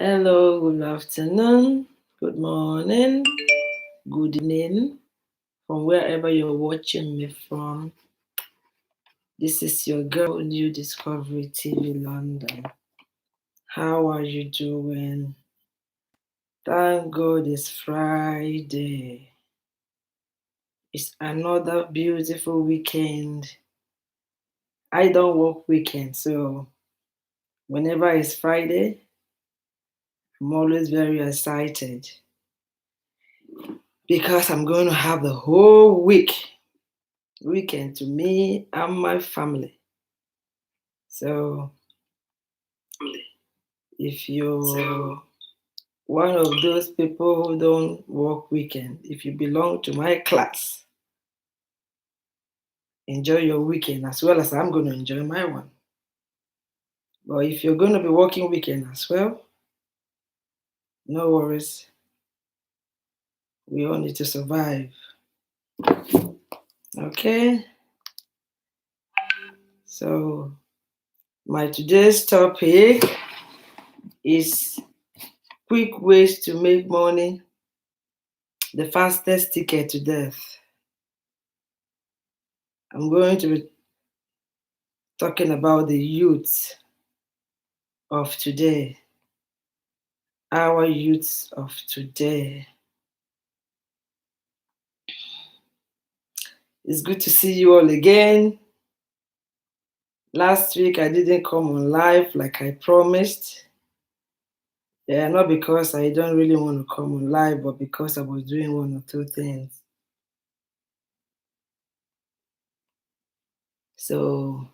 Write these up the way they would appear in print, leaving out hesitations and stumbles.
Hello, good afternoon, good morning, good evening, from wherever you're watching me from. This is your girl, New Discovery TV London. How are you doing? Thank God it's Friday. It's another beautiful weekend. I don't work weekend, so whenever it's Friday, I'm always very excited because I'm going to have the whole weekend to me and my family. So if you're one of those people who don't work weekend, if you belong to my class, enjoy your weekend as well as I'm going to enjoy my one. But if you're going to be working weekend as well, no worries. We all need to survive. Okay? So my today's topic is quick ways to make money, the fastest ticket to death. I'm going to be talking about the youth of today, our youths of today. It's good to see you all again. Last week I didn't come on live like I promised. Yeah, not because I don't really want to come on live, but because I was doing one or two things. So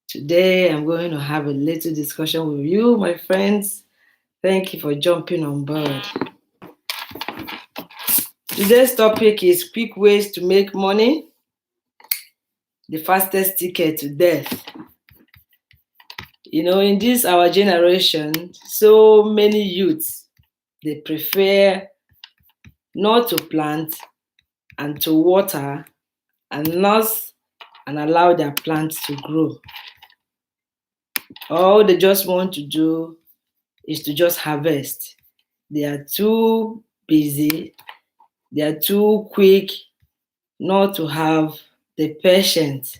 today I'm going to have a little discussion with you, my friends. Thank you for jumping on board. Today's topic is quick ways to make money, the fastest ticket to death. In this our generation, so many youths, they prefer not to plant and to water and nurse and allow their plants to grow. All they just want to do is to just harvest. They are too busy, they are too quick not to have the patience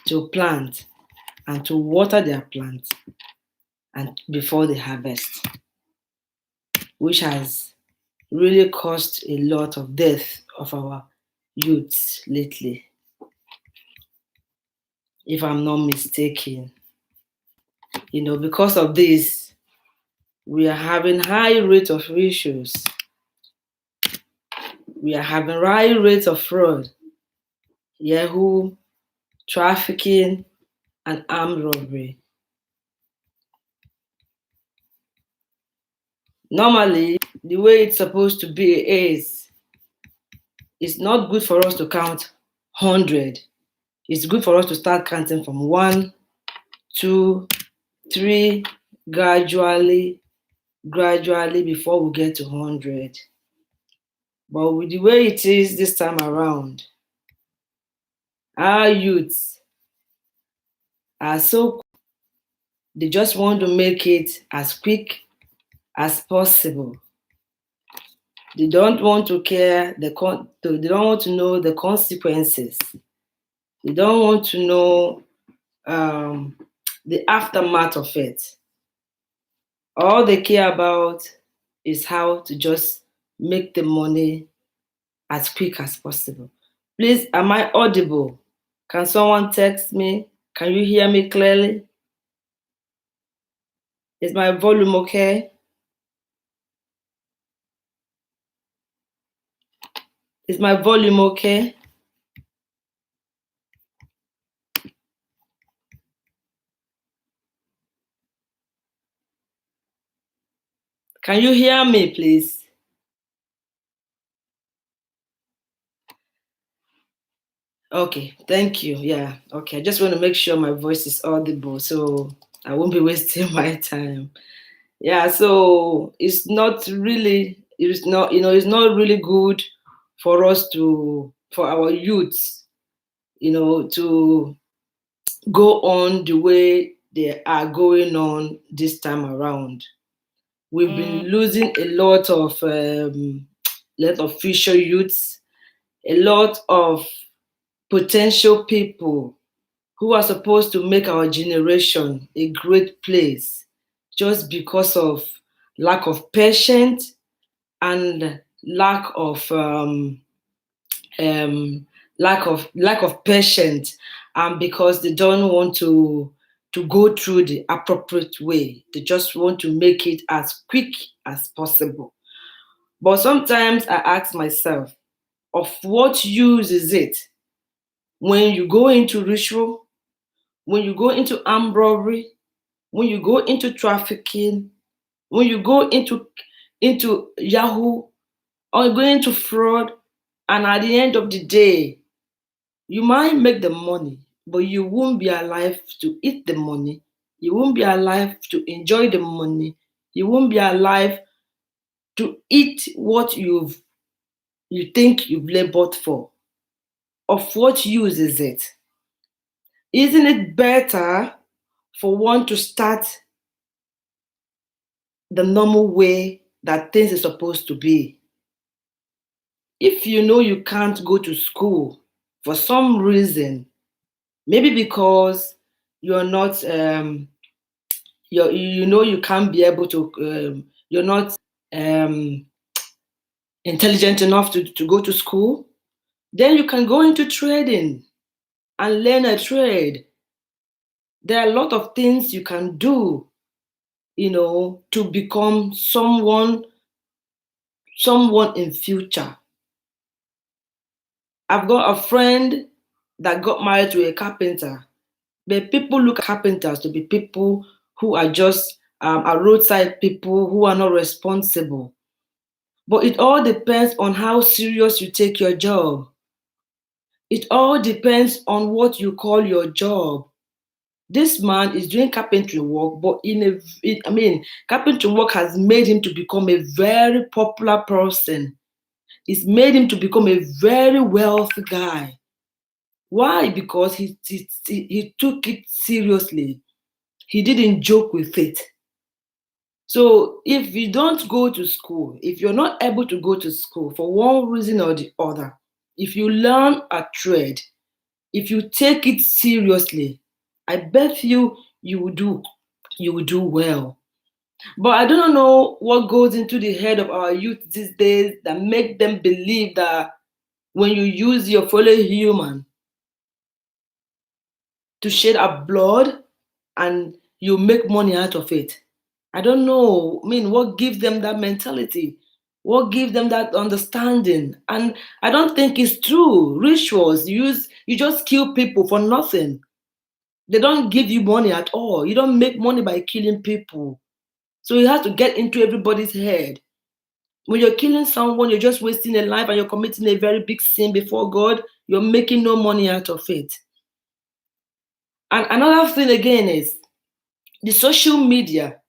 to plant and to water their plants and before they harvest, which has really caused a lot of death of our youths lately, if I'm not mistaken. Because of this, we are having high rate of issues. We are having high rates of fraud, yahoo, trafficking, and armed robbery. Normally, the way it's supposed to be is, it's not good for us to count 100. It's good for us to start counting from 1, 2, 3, gradually before we get to 100. But with the way it is this time around, our youths are so, they just want to make it as quick as possible. They don't want to care, they don't want to know the consequences. They don't want to know the aftermath of it. All they care about is how to just make the money as quick as possible. Please, am I audible? Can someone text me? Can you hear me clearly? Is my volume okay? Is my volume okay? Can you hear me, please? Okay, thank you. Yeah, okay. I just want to make sure my voice is audible so I won't be wasting my time. Yeah, so it's not really good for for our youths, to go on the way they are going on this time around. We've been losing lot of future youths, a lot of potential people who are supposed to make our generation a great place just because of lack of patience and um, lack of patience, and because they don't want to go through the appropriate way. They just want to make it as quick as possible. But sometimes I ask myself, of what use is it when you go into ritual, when you go into armed robbery, when you go into trafficking, when you go into Yahoo, or go into fraud, and at the end of the day, you might make the money, but you won't be alive to eat the money. You won't be alive to enjoy the money. You won't be alive to eat what you think you've labored for. Of what use is it? Isn't it better for one to start the normal way that things are supposed to be? If you know you can't go to school for some reason, maybe because you're not you know you can't be able to you're not um, intelligent enough to go to school, then you can go into trading and learn a trade. There are a lot of things you can do, to become someone in future. I've got a friend that got married to a carpenter, but people look at carpenters to be people who are just are roadside people who are not responsible. But it all depends on how serious you take your job. It all depends on what you call your job. This man is doing carpentry work, but carpentry work has made him to become a very popular person. It's made him to become a very wealthy guy. Why? Because he took it seriously. He didn't joke with it. So if you don't go to school, if you're not able to go to school for one reason or the other, if you learn a trade, if you take it seriously, I bet you will do well. But I don't know what goes into the head of our youth these days that make them believe that when you use your fellow human to shed our blood and you make money out of it. I don't know. What gives them that mentality? What gives them that understanding? And I don't think it's true. Rituals, you just kill people for nothing. They don't give you money at all. You don't make money by killing people. So you have to get into everybody's head. When you're killing someone, you're just wasting a life and you're committing a very big sin before God. You're making no money out of it. And another thing again is the social media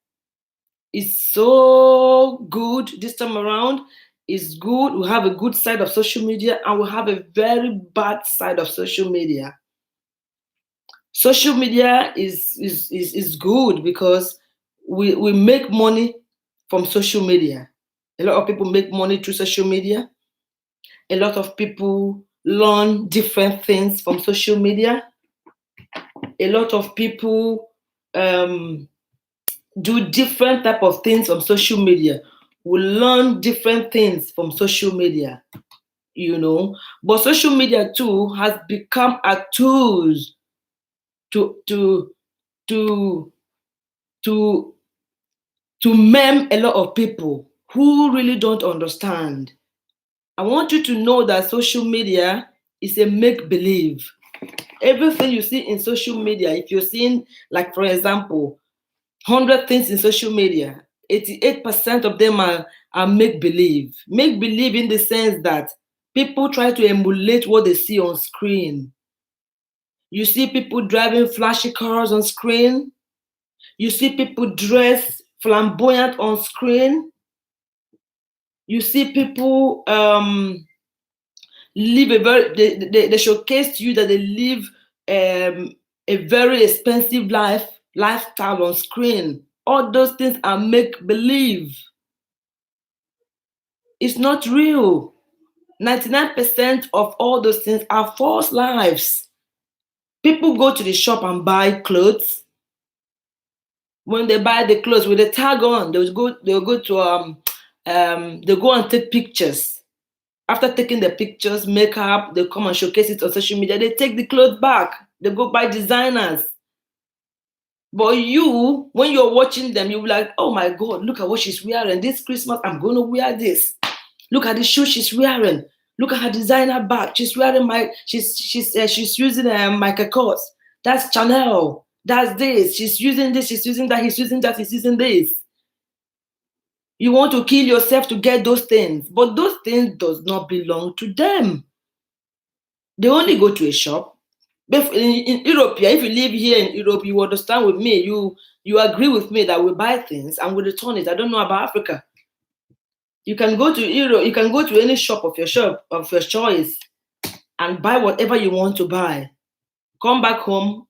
is so good this time around. It's good. We have a good side of social media and we have a very bad side of social media. Social media is good because we make money from social media. A lot of people make money through social media. A lot of people learn different things from social media. A lot of people do different type of things on social media. We learn different things from social media. But social media too has become a tools to to to to to meme a lot of people who really don't understand. I want you to know that social media is a make believe. Everything you see in social media, if you're seeing, like for example, 100 things in social media, 88% of them are make believe. Make believe in the sense that people try to emulate what they see on screen. You see people driving flashy cars on screen. You see people dress flamboyant on screen. You see people live a very they showcase to you that they live a very expensive lifestyle on screen. All those things are make believe. It's not real. 99% of all those things are false lives. People go to the shop and buy clothes. When they buy the clothes with the tag on, they'll go to they go and take pictures. After taking the pictures, makeup, they come and showcase it on social media. They take the clothes back. They go buy designers. But you, when you're watching them, you'll be like, oh my God, look at what she's wearing. This Christmas, I'm going to wear this. Look at the shoes she's wearing. Look at her designer bag. She's wearing she's using Michael Kors. That's Chanel. That's this. She's using this. She's using that. He's using that. He's using this. You want to kill yourself to get those things, but those things does not belong to them. They only go to a shop. In Europe, yeah, if you live here in Europe, you understand with me. You agree with me that we buy things and we return it. I don't know about Africa. You can go to Europe. You can go to any shop of your choice and buy whatever you want to buy. Come back home,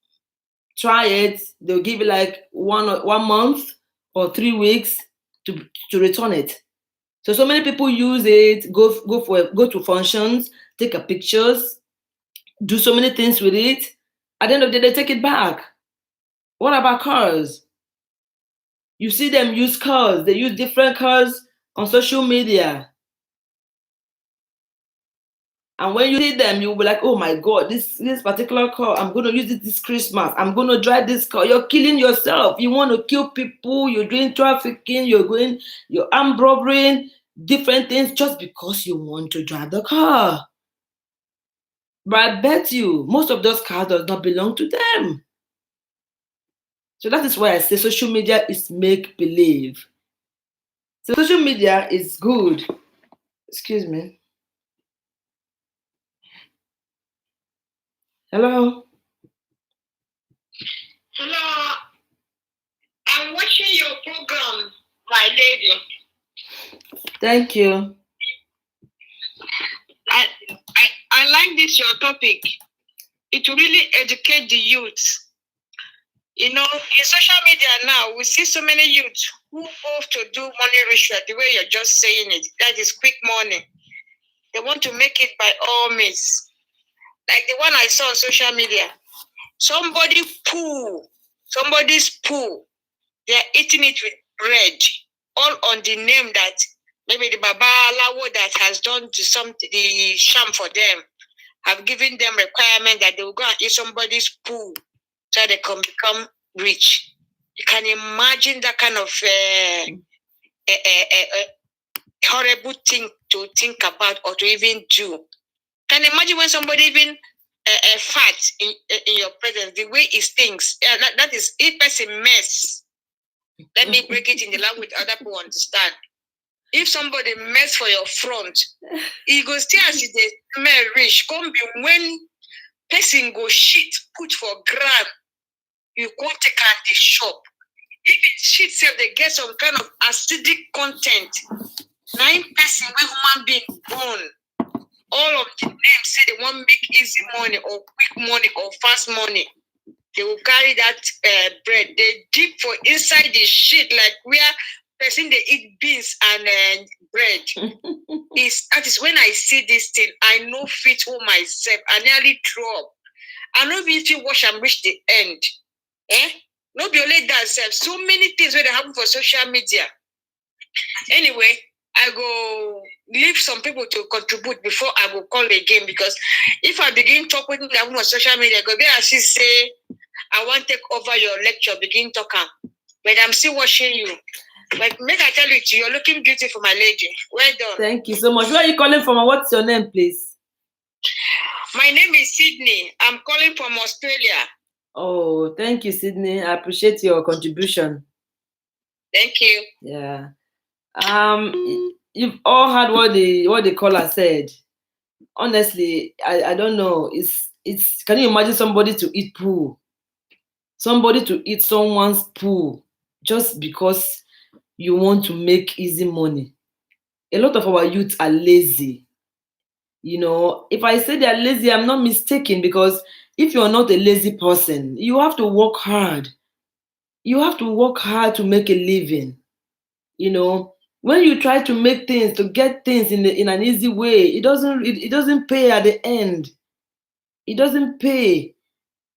try it. They'll give you like 1 month or 3 weeks to return it. So many people use it, go to functions, take a pictures, do so many things with it. At the end of the day, they take it back. What about cars? You see them use cars. They use different cars on social media. And when you see them, you'll be like, oh my God, this particular car, I'm going to use it this Christmas. I'm going to drive this car. You're killing yourself. You want to kill people. You're doing trafficking. You're armed robbery, different things just because you want to drive the car. But I bet you, most of those cars does not belong to them. So that is why I say social media is make-believe. So social media is good. Excuse me. Hello? Hello. I'm watching your program, my lady. Thank you. I like this your topic. It will really educate the youth. You know, in social media now, we see so many youth who go to do money ritual the way you're just saying it. That is quick money. They want to make it by all means. Like the one I saw on social media. Somebody's poo, they're eating it with bread, all on the name that maybe the Baba Lawo that has done the sham for them, have given them requirement that they will go and eat somebody's poo so they can become rich. You can imagine that kind of horrible thing to think about or to even do. Can you imagine when somebody even fat in your presence, the way it stinks? That is, if person mess. Let me break it in the language other people understand. If somebody mess for your front, it goes still as if they smell rich. Come be when person go shit put for ground, you go take out the shop. If it shit self, they get some kind of acidic content. 9 person where human being born. All of the names say they want make easy money or quick money or fast money. They will carry that bread. They dip for inside the shit like where person they eat beans and bread. That is when I see this thing, I know fit for myself. I nearly throw up. I know if you wash and reach the end. No be only that self. So many things where they happen for social media. Anyway, I go leave some people to contribute before I go call again, because if I begin talk with them on social media, go be as she say, I want to take over your lecture, begin talking. But I'm still watching you. Like, make I tell you, you're looking beautiful, my lady. Well done. Thank you so much. Where are you calling from and what's your name, please? My name is Sydney. I'm calling from Australia. Oh, thank you, Sydney. I appreciate your contribution. Thank you. Yeah. You've all heard what the caller said. Honestly, I don't know. It's can you imagine somebody to eat poo? Somebody to eat someone's poo just because you want to make easy money. A lot of our youth are lazy. You know, if I say they're lazy, I'm not mistaken, because if you're not a lazy person, you have to work hard. You have to work hard to make a living. You know, when you try to make things, to get things in an easy way, it doesn't pay at the end. It doesn't pay.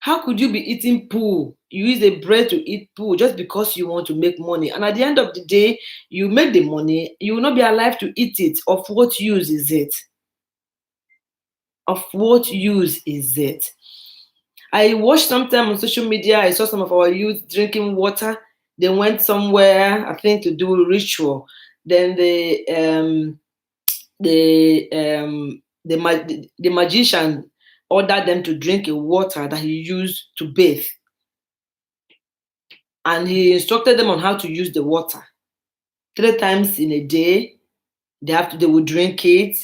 How could you be eating poo? You use a bread to eat poo just because you want to make money. And at the end of the day, you make the money, you will not be alive to eat it. Of what use is it? Of what use is it? I watched sometime on social media, I saw some of our youth drinking water. They went somewhere, I think, to do a ritual. Then the magician ordered them to drink a water that he used to bathe, and he instructed them on how to use the water. 3 times in a day, they will drink it,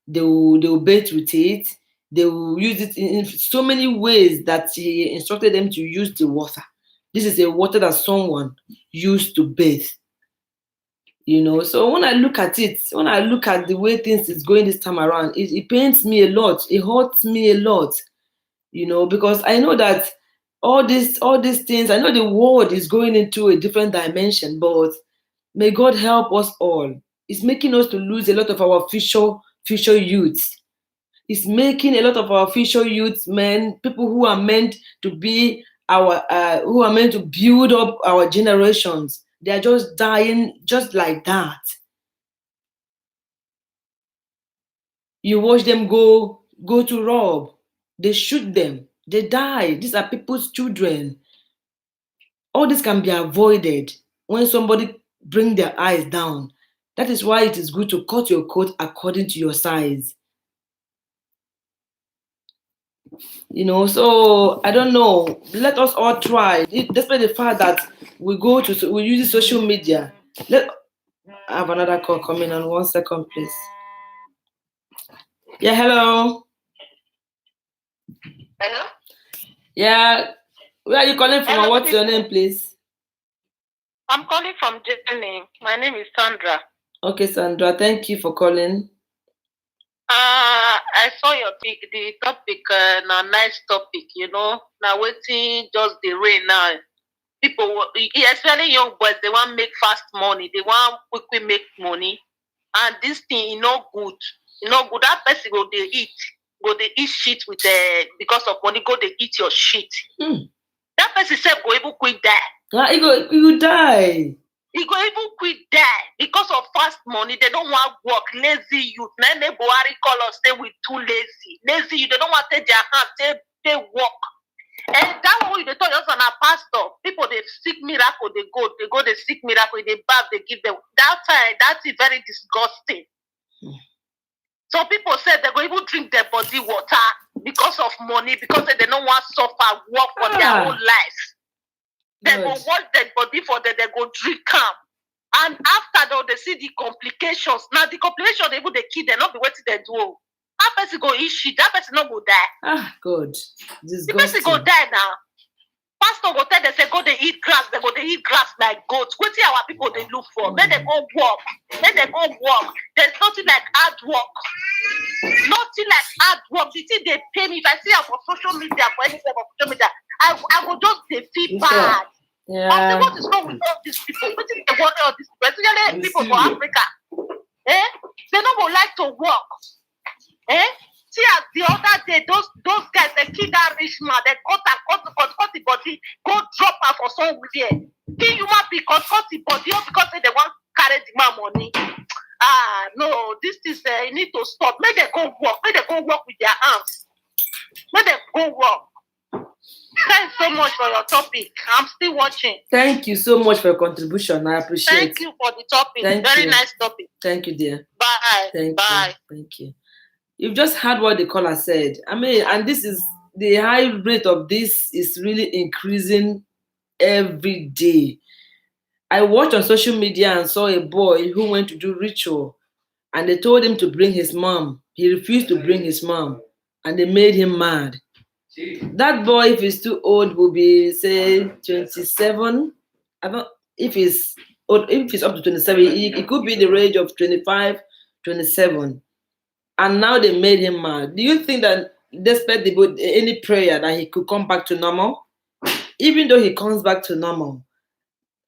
they will bathe with it, they will use it in so many ways that he instructed them to use the water. This is a water that someone used to bathe. So when I look at it, when I look at the way things is going this time around, it pains me a lot, it hurts me a lot, because I know that all these things, I know the world is going into a different dimension, but may God help us all. It's making us to lose a lot of our future youths. It's making a lot of our future youths, men, people who are meant to be who are meant to build up our generations. They are just dying just like that. You watch them go to rob. They shoot them. They die. These are people's children. All this can be avoided when somebody bring their eyes down. That is why it is good to cut your coat according to your size. So I don't know. Let us all try. Despite the fact that we use social media. I have another call coming on. 1 second, please. Yeah, hello. Hello? Yeah, where are you calling from? Hello, What's your name, please? I'm calling from Germany. My name is Sandra. Okay, Sandra, thank you for calling. I saw the topic, now nice topic, now waiting just the rain now. People, especially young boys, they want make fast money. They want quickly make money. And this thing, good. Good. That person go they eat shit with because of money, go they eat your shit. That person said go even quit die. You die. He go even quit die because of fast money. They don't want work. Lazy youth. Then they Buhari call us, say we too lazy. Lazy youth. They don't want to take their hand. They work. And that way they told us on our pastor. People they seek miracle. They go. They seek miracle. They bath. They give them. That time that's very disgusting. Some people said they go even drink their body water because of money, because they don't want to suffer work for their own life. They go wash their body for them, they go drink calm. And after though, they see the complications. Now the complications, even the kid, they not be waiting they do. That person go eat shit, that person not go die. God. The person go die now. Pastor go tell them, say, go they eat grass, they go they eat grass like goats. What see our people they look for? Then they go work. There's nothing like hard work. Nothing like hard work. The thing they pay me, if I see them for social media, for any type of social media, I will just feel bad. Yeah. I say, what is wrong with all these people? What is the worry of these people? Especially people from Africa. They don't go like to work. See, as the other day, those guys, they kill that rich man, they cut the body, go drop her for somewhere. Kill human being, cut the body, all because they want to carry the man money. No, this is, you need to stop. Make them go work. Make them go work with their hands. Make them go work. Thanks so much for your topic. I'm still watching. Thank you so much for your contribution. I appreciate it. Thank you for the topic. Very nice topic. Thank you, dear. Bye. Bye. Thank you. You've just heard what the caller said. I mean, and this is the high rate of this is really increasing every day. I watched on social media and saw a boy who went to do ritual, and they told him to bring his mom. He refused to bring his mom, and they made him mad. That boy, if he's too old, will be say 27. I don't. If he's up to 27, it could be the range of 25, 27. And now they made him mad. Do you think that despite any prayer that he could come back to normal? Even though he comes back to normal,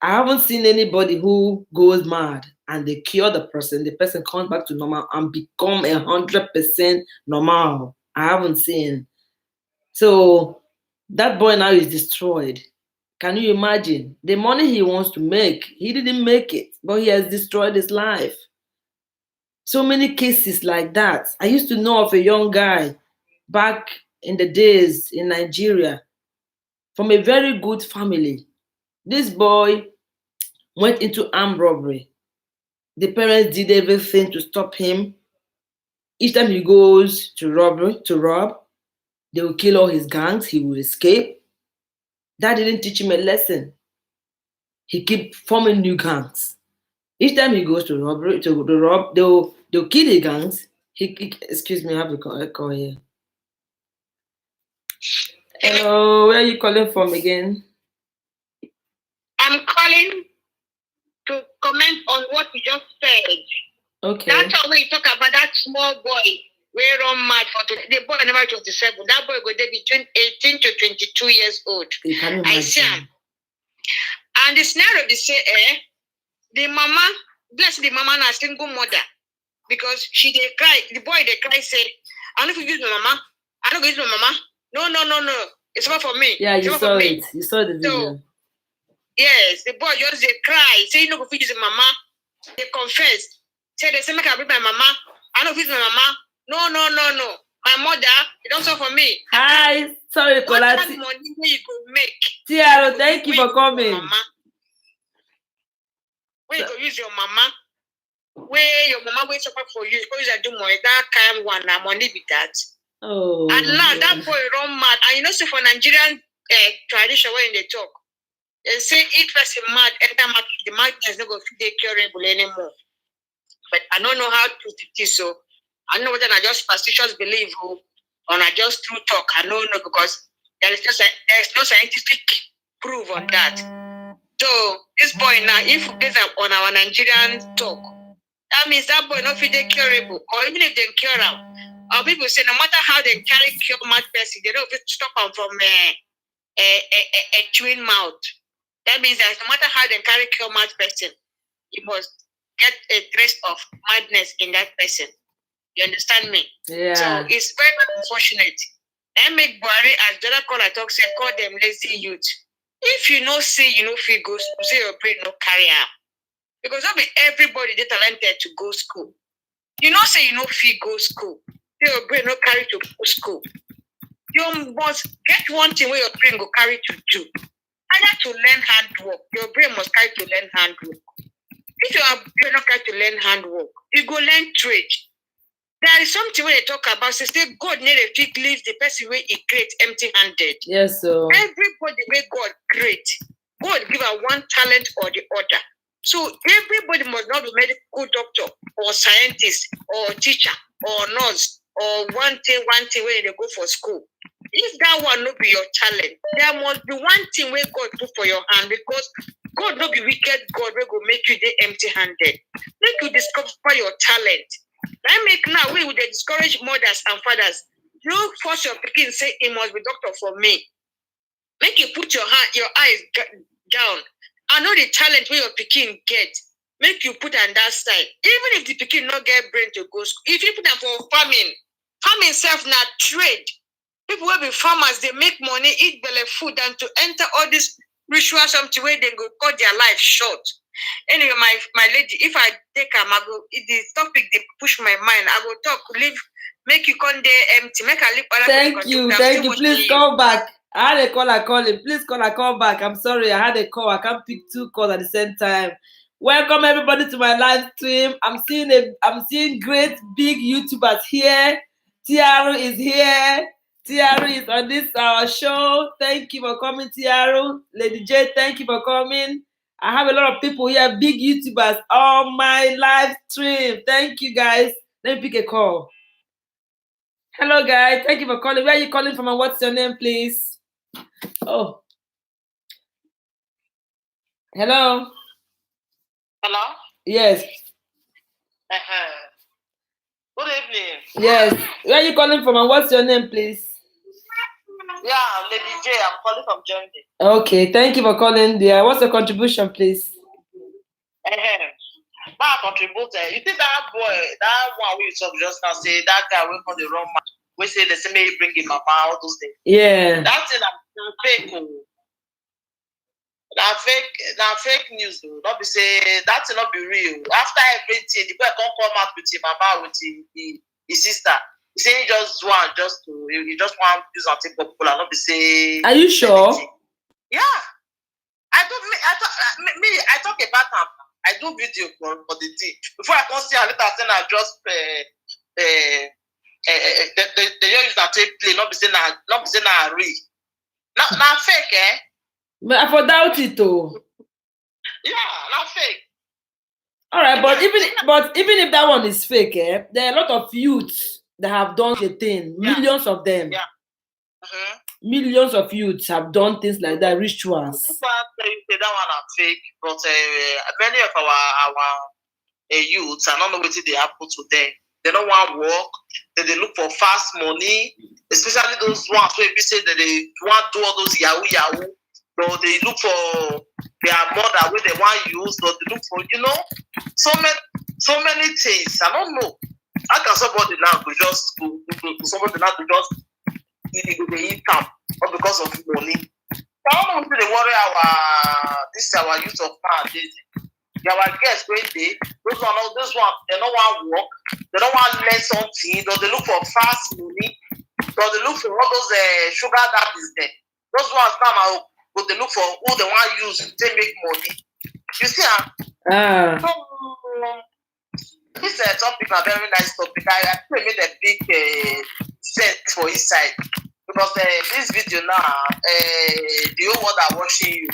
I haven't seen anybody who goes mad and they cure the person comes back to normal and become 100% normal. I haven't seen. So that boy now is destroyed. Can you imagine? The money he wants to make, he didn't make it, but he has destroyed his life. So many cases like that. I used to know of a young guy back in the days in Nigeria from a very good family. This boy went into armed robbery. The parents did everything to stop him. Each time he goes to rob, they will kill all his gangs. He will escape. That didn't teach him a lesson. He keep forming new gangs. Each time he goes to rob, they'll kill the gangs. Excuse me, I have a call here. Hello, where are you calling from again? I'm calling to comment on what you just said. Okay. That's how we talk about that small boy. We run mad for the boy never 27. That boy go there between 18 to 22 years old. I see him. And the scenario they say, the mama, bless the mama, na single mother. Because she they cry, the boy they cry say, I don't use my mama. I don't use my mama. No. It's not for me. Yeah, you saw it. You saw the video. So, yes, the boy just they cry, say no go fit use mama. They confess. Say they say make I bring my mama. I don't use my mama. No. My mother, it don't suffer for me. Hi, sorry, what kind of money you go make? Tiaro, thank you for coming. Where you go use your mama? Where your mama will suffer for you? Because you do more that kind one and money be that. Oh. And now that boy run mad. And you know, so for Nigerian tradition when they talk, they say if person mad, enter mad, the madness is not going to be curable anymore. But I don't know how to do this. So I don't know whether I just superstitious belief or I just true talk. I don't know because there's no scientific proof on that. So this boy now, if we get on our Nigerian talk, that means that boy not feel curable. Or even if they cure him, or people say no matter how they carry cure mad person, they don't stop them from a chewing mouth. That means that no matter how they carry cure mad person, you must get a trace of madness in that person. You understand me? Yeah. So it's very, very unfortunate. And make Buhari, as the other caller talk, say, call them lazy youth. If you know say you know feel go school, say your brain no carry out. Because not be everybody they talented to go school. You know say you know feel go school. Say your brain no carry to go school. You must get one thing where your brain go carry to do. Either to learn handwork. Your brain must carry to learn handwork. If your brain not carry to learn handwork, you go learn trade. There is something when they talk about, say God need a fig leave the person where he create empty-handed. Yes, so everybody where God create, God give her one talent or the other. So everybody must not be medical doctor or scientist or teacher or nurse or one thing where they go for school. If that one not be your talent, there must be one thing where God put for your hand because God not be wicked God will go make you the empty-handed. Make you discover your talent. I make now we would discourage mothers and fathers. Don't force your pikin say it must be doctor for me. Make you put your eyes down. I know the talent where your pikin get. Make you put on that side. Even if the pikin not get brain to go school. If you put them for farming self not trade. People will be farmers, they make money, eat belly food, and to enter all this ritual something where they go cut their life short. Anyway, my lady, if I take a go, if the topic they push my mind, I will talk, leave, make you come there empty, make I leave other thank you. Please call back. I had a call, I call it. Please call back. I'm sorry, I had a call. I can't pick two calls at the same time. Welcome everybody to my live stream. I'm seeing great big YouTubers here. Tiaru is here. Tiaru is on this show. Thank you for coming, Tiaru. Lady J, thank you for coming. I have a lot of people here, big YouTubers on my live stream. Thank you, guys. Let me pick a call. Hello, guys. Thank you for calling. Where are you calling from and what's your name, please? Oh. Hello? Hello? Yes. Good evening. Yes. Where are you calling from and what's your name, please? Yeah, Lady J, I'm calling from Germany. Okay, thank you for calling, dear. What's your contribution, please? My contribute. You think that boy, that one we talk just now, say that guy went on the wrong man. We say the same way bring him mama, all those things. Yeah. That thing na fake. Na fake news. Not be say that thing not be real. After everything, the boy can't come out with his mama, with his sister. He say he just want to he just want to use something popular. Not be say. Are you sure? Anything. Yeah. I talk about him. I do video for the thing. Before I come see her later, I just they just use that take play. Not be saying na real. Na fake, eh? But I for doubt it though. Yeah, na fake. All right, but even if that one is fake, eh, there are a lot of youths that have done the thing. Yeah. Millions of them. Yeah. Millions of youths have done things like that, rituals. That one are fake, but many of our youths, I don't know what they happen to them. They don't want to work. They look for fast money, especially those ones where you say that they want to do all those yahoo. So they look for their mother where they want to use, or they look for, so many things. I don't know. How can somebody now go just go somebody now to just eat income, or because of money? I don't want to worry our youth of nowadays. Our guests wey dey those one they don't want to work, they don't want to learn something, or they look for fast money, or they look for all those sugar daddies there. Those ones now but they look for who they want to use to make money. You see, this topic is a very nice topic. I think made a big sense for his side. Because this video now, the whole world are watching you.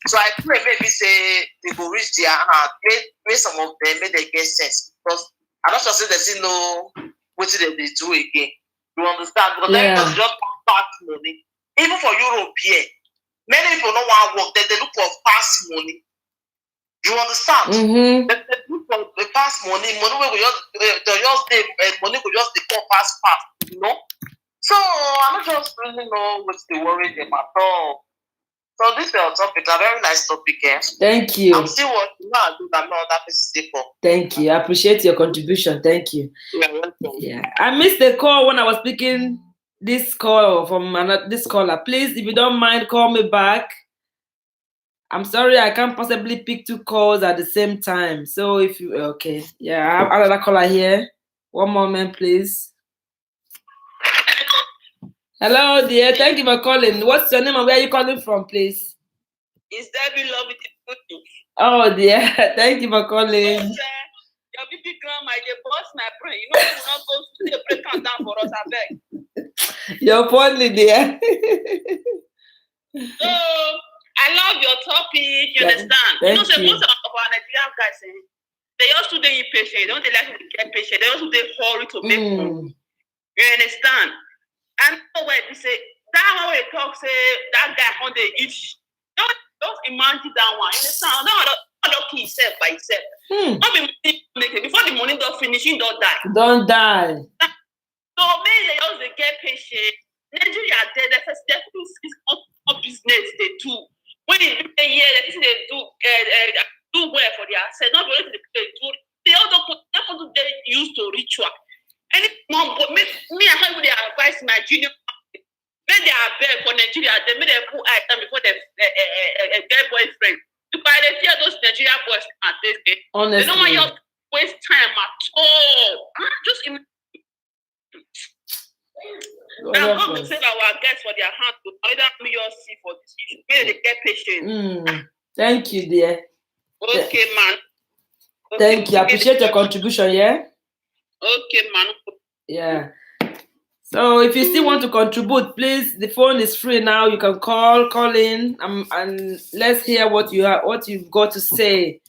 So I pray maybe say they go reach their heart, make some of them make they get sense. Because I'm not sure say they see no what they do again. You understand? Because everybody just want fast money. Even for Europe here, many people don't want to work. They look for fast money. You understand? Mm-hmm. They look for the fast money. Money will just money will just become fast, you know. So I don't just really know what's the worry them at all. So this is a topic, a very nice topic, eh? Thank you. I'm still working now. I'm not that person. Thank you. I appreciate your contribution. Thank you. You're welcome. Yeah. I missed the call when I was speaking this call from this caller. Please, if you don't mind, call me back. I'm sorry, I can't possibly pick two calls at the same time. So if you okay, yeah, I have another caller here. One moment, please. Hello, dear. Thank you for calling. What's your name and where are you calling from, please? It's Debbie Love with the good. Oh, dear. Thank you for calling. Your baby grandma, they bust my brain. You know, you not go to the break down for us, I beg. You're funny, dear. So I love your topic. You understand? Thank most you. of our Nigerian guys, they also they impatient. They don't they like to get patient. They also they hurry to make money. You understand? And so when they say that one we talk say that guy on the eat. Don't imagine that one. You understand? Don't kill himself by himself. Not be make it before the money don't finish, he don't die. Don't die. So maybe they also get patient. Nigeria they first they do business they do. When they do they do well for their self. Not only they do, they also they used to ritual. And mom, but me, I have the advice my junior. When they are bad for Nigeria, they made a put item before they get boyfriend. Because they fear those Nigerian boys at this day. Honestly. They don't want you to waste time at all. Just now God will save our guests for their hands to either me or see for this issue. Maybe they get patient. Thank you, dear. Okay, man. Okay, thank you. I appreciate your contribution, yeah? Okay, man. Yeah. So if you still want to contribute, please, the phone is free now. You can call in, and let's hear what you've got to say.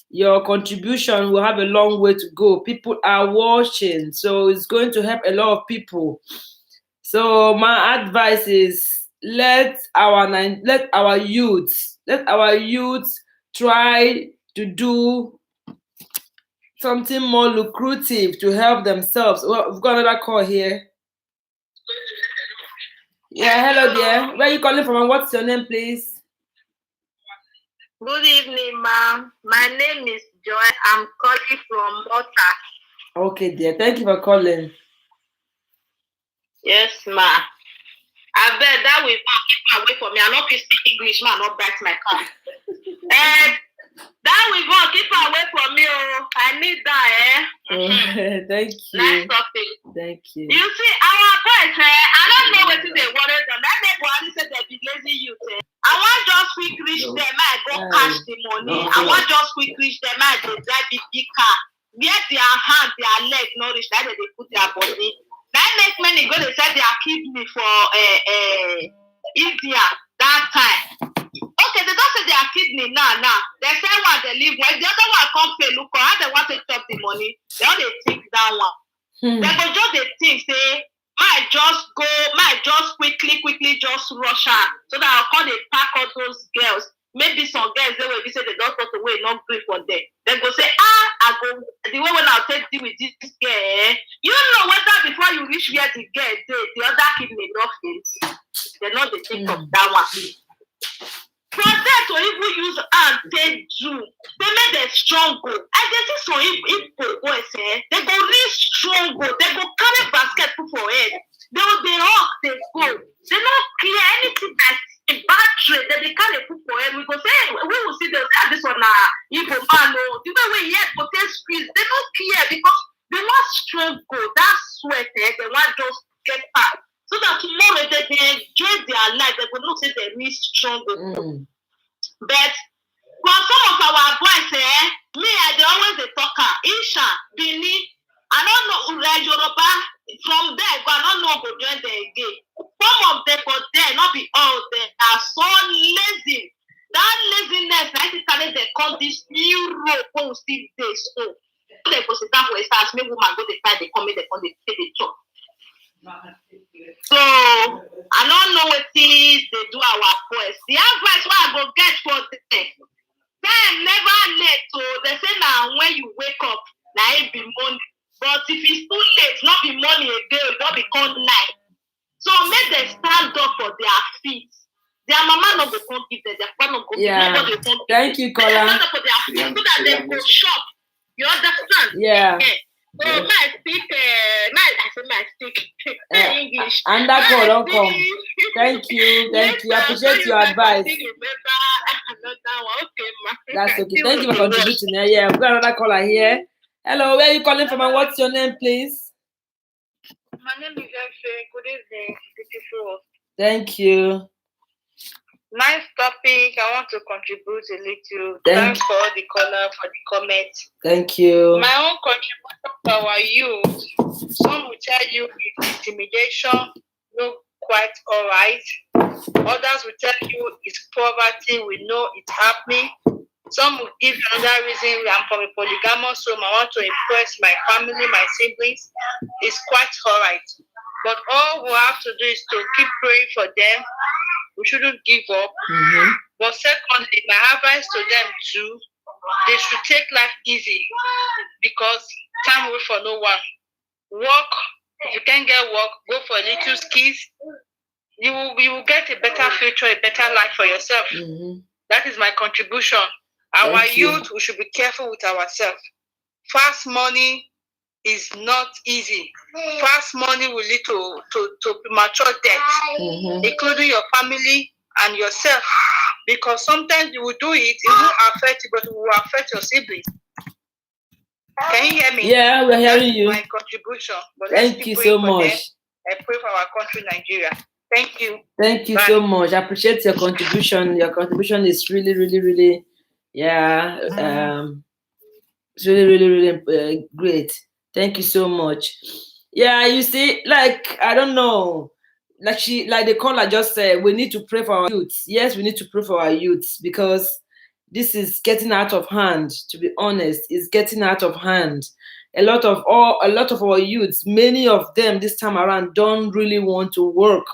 Your contribution will have a long way to go. People are watching, so it's going to help a lot of people. So my advice is let our youths try to do something more lucrative to help themselves. Well, we've got another call here. Yeah, hello dear. Where are you calling from and what's your name, please? Good evening, ma'am. My name is Joy. I'm calling from Malta. Okay, dear. Thank you for calling. Yes, ma'am. I bet that will keep away from me. I not speak English, man. Not bite my car. And that will go keep away from me. Oh, I need that, eh? Oh, thank you. Nice topic. Thank you. You see, our boys, I don't know what they wanted them. That make one say they be lazy youth. I want just quick reach them. I go cash the money. I want just quick reach them. I go drive the big car. Where their hand, their leg no reach, that they put their body. That make many go they say their kidney for India that time. Okay, they don't say their kidney now. They say one they leave one. The other one come pay look how they want to chop the money. They only think that one. They go just they think say might just quickly just rush her so that I'll call they pack all those girls. Maybe some girls they will be say they don't talk away, not great for them. They go say, I go the way when I'll take deal with this girl. You know whether before you reach where the girl the other kidney not fit. They're not the think of that one. For that to even use hand take do, they make them strong go. I just see some if boys they go really strong go. They go carry basket put for head. They hawk, they go. They not clear anything that's a bad trade that they carry put for head. We go say we will see them say this one Igbo man no. The way we hear go take squeeze, they not clear because they want strong go. That sweat they want just get back. So that tomorrow they enjoy their life, they will not say they need strong. But for some of our boys, me, I always the talker. Isha, Bini, I don't know Yoruba. From there, I don't know go join the again. Some of them, but there, not be all. They are so lazy. That laziness, I think, they call this Europe. Still they so. They go sit down for a start. Maybe woman go they find they come in, they come they pay the chop. So I don't know what things they do our boys. The advice what I go get for them. Time never late. So they say now when you wake up, now it be morning. But if it's too late, not be morning again, it not become night. So make them stand up for their feet. Their mama not go come give them, their father not go give them. Nobody come Thank you, Kola. Stand up for their feet so that they go shop. You understand? Yeah. So my speak English. And that call don't come. Thank you. I appreciate your advice. That's okay. Thank you for contributing. Yeah, we've got another caller here. Hello, where are you calling from and what's your name, please? My name is Efe. Good evening, beautiful. Thank you. Nice topic. I want to contribute a little. Thanks for all the caller for the comment. Thank you. My own contribution to our youth. Some will tell you it's intimidation, no quite all right. Others will tell you it's poverty. We know it's happening. Some will give you another reason. I'm from a polygamous home. I want to impress my family, my siblings. It's quite all right. But all we have to do is to keep praying for them. We shouldn't give up. But secondly, my advice to them too, they should take life easy because time will for no one. Work, if you can't get work, go for a little skills. You will get a better future, a better life for yourself. That is my contribution. Our youth, we should be careful with ourselves. Fast money is not easy. Fast money will lead to premature death, including your family and yourself. Because sometimes you will do it won't affect you, but it will affect your siblings. Can you hear me? Yeah, we're hearing you. My contribution. But thank you so much. I pray for our country, Nigeria. Thank you. Thank you so much. I appreciate your contribution. Your contribution is really, really, really, it's really great. Thank you so much. Yeah, you see, like I don't know, like the caller just said, we need to pray for our youth. Yes, we need to pray for our youth because this is getting out of hand. To be honest, it's getting out of hand. A lot of our youths, many of them this time around don't really want to work.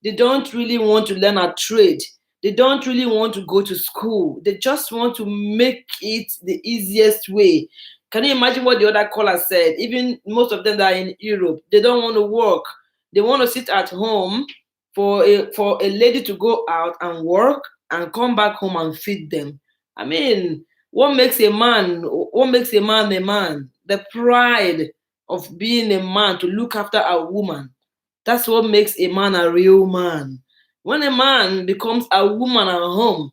They don't really want to learn a trade. They don't really want to go to school. They just want to make it the easiest way. Can you imagine what the other caller said? Even most of them that are in Europe, they don't want to work. They want to sit at home for a lady to go out and work and come back home and feed them. I mean, what makes a man? What makes a man a man? The pride of being a man to look after a woman. That's what makes a man a real man. When a man becomes a woman at home,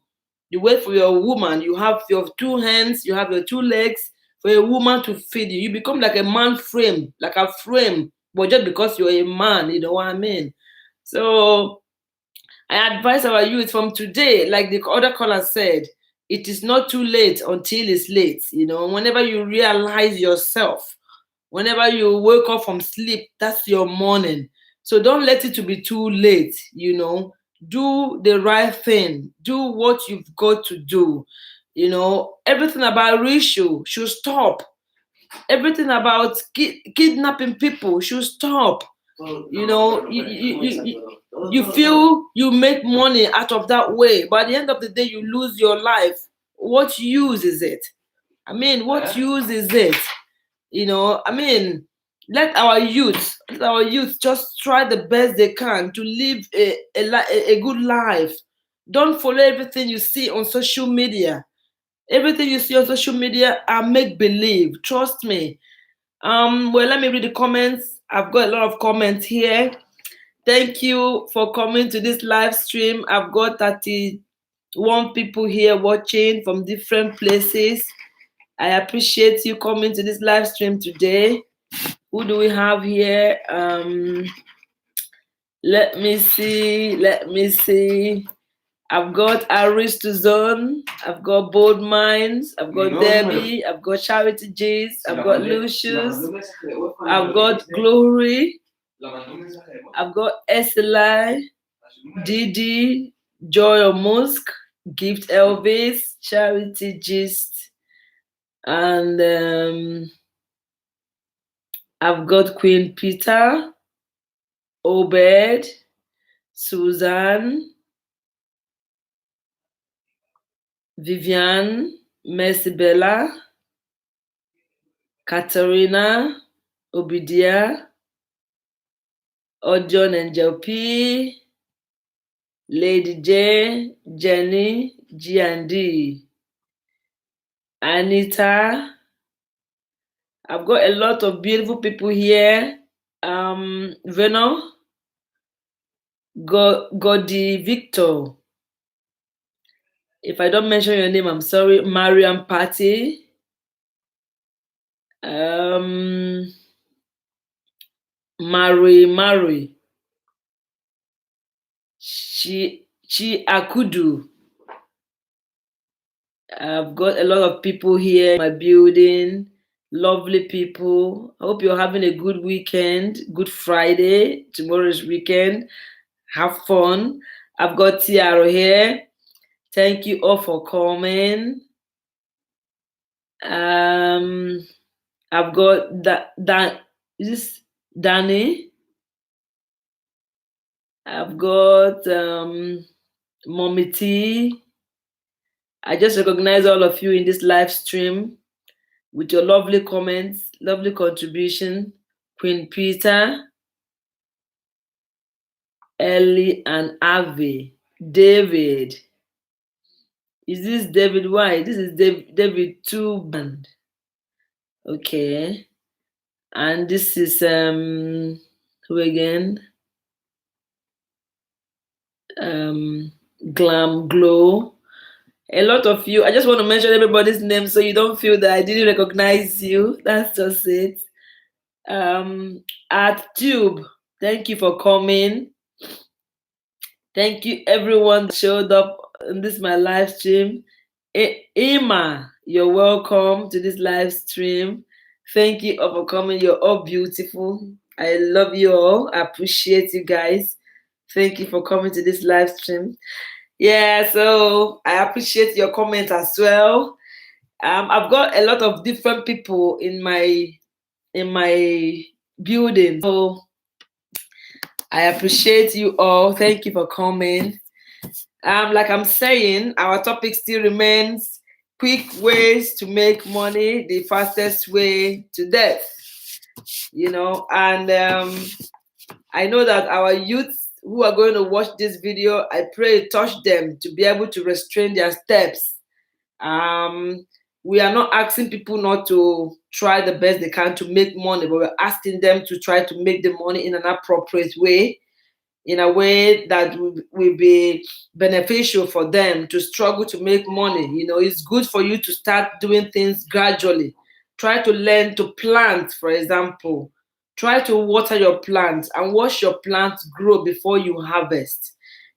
you wait for your woman, you have your two hands, you have your two legs for a woman to feed you. You become like a man frame, like a frame, but just because you're a man, you know what I mean? So I advise our youth from today, like the other caller said, it is not too late until it's late. You know, whenever you realize yourself, whenever you wake up from sleep, that's your morning. So don't let it to be too late, you know. Do the right thing. Do what you've got to do. You know, everything about racial should stop. Everything about kidnapping people should stop. You know, you feel you make money out of that way, but at the end of the day, you lose your life. What use is it? I mean, what use is it? You know, I mean, let our youth just try the best they can to live a good life. Don't follow everything you see on social media. Everything you see on social media are make believe. Trust me. Well, let me read the comments. I've got a lot of comments here. Thank you for coming to this live stream. I've got 31 people here watching from different places. I appreciate you coming to this live stream today. Who do we have here? Let me see. Let me see. I've got Aristozone. I've got Bold Minds. I've got Debbie. I've got Charity G's. I've got Lucius. I've got Glory. I've got Eseli, Didi, Joy Musk, Gift Elvis, Charity Gist, and I've got Queen Peter, Obed, Susan, Vivian, Mercy Bella, Katarina, Obidia, Odion Angel P, Lady J, Jenny, G&D, Anita. I've got a lot of beautiful people here. Veno, Godi Victor. If I don't mention your name, I'm sorry. Mariam Patty. Mari. Chi Akudu. I've got a lot of people here in my building. Lovely people. I hope you're having a good weekend. Good Friday. Tomorrow is weekend. Have fun. I've got Tiaro here. Thank you all for coming. I've got is this Danny? I've got Mommy T. I just recognize all of you in this live stream with your lovely comments, lovely contribution. Queen Peter, Ellie, and Avi. David. Is this David White? This is David Two Band. Okay. And this is who again? Glam Glow. A lot of you. I just want to mention everybody's name so you don't feel that I didn't recognize you. That's just it. At Tube, thank you for coming. Thank you everyone that showed up in this my live stream. Emma, you're welcome to this live stream. Thank you all for coming. You're all beautiful. I love you all. I appreciate you guys. Thank you for coming to this live stream. Yeah, so I appreciate your comment as well. I've got a lot of different people in my building. So I appreciate you all. Thank you for coming. Like I'm saying, our topic still remains quick ways to make money, the fastest way to death. You know, and I know that our youth who are going to watch this video, I pray it touch them to be able to restrain their steps. We are not asking people not to try the best they can to make money, but we're asking them to try to make the money in an appropriate way, in a way that will be beneficial for them. To struggle to make money, it's good for you to start doing things gradually. Try to learn to plant, for example. Try to water your plants and watch your plants grow before you harvest.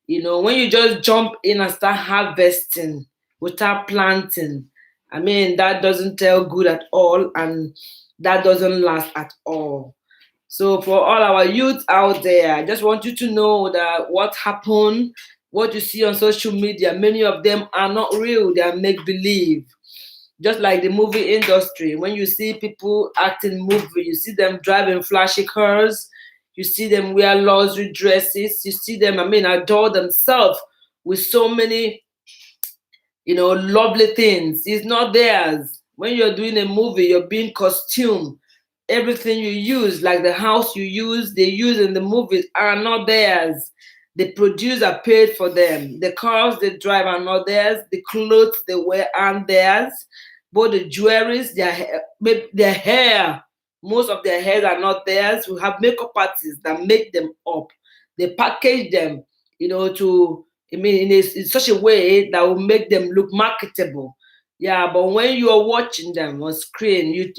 When you just jump in and start harvesting without planting, I mean, that doesn't tell good at all, and that doesn't last at all. So for all our youth out there, I just want you to know that what happened, what you see on social media, many of them are not real. They are make believe. Just like the movie industry, when you see people acting movie, you see them driving flashy cars, you see them wear luxury dresses, you see them, adore themselves with so many lovely things. It's not theirs. When you're doing a movie, you're being costumed. Everything you use, like the house they use in the movies, are not theirs. The producer paid for them. The cars they drive are not theirs. The clothes they wear aren't theirs. Both the jewelries, their hair, most of their hairs are not theirs. We have makeup artists that make them up. They package them, to in such a way that will make them look marketable. Yeah, but when you are watching them on screen, you